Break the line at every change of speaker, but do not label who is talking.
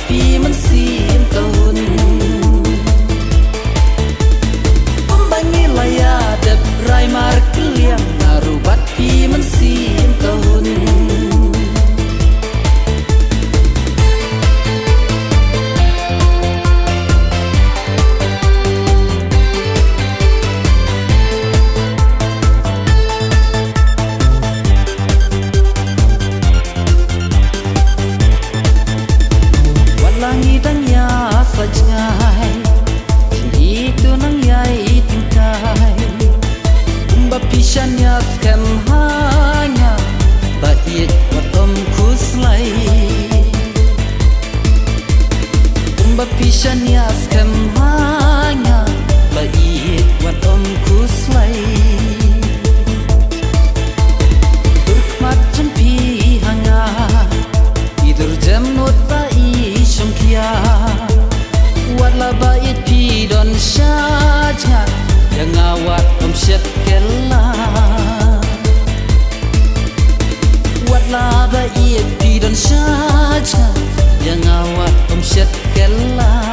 pi man sim kahun pembangi laya dep rai mar kliang narubat pi man sim kahun langit ang ya sajai itu nang yai tingkai umba pisan ya skem hanya bait matom kuslai umba pisan ya skem hanya bait matom kuslai turkmat jampi hanga tidur jam not kia wala bait pi don saja yang awat omset kella wala bait pi don saja yang awat omset kella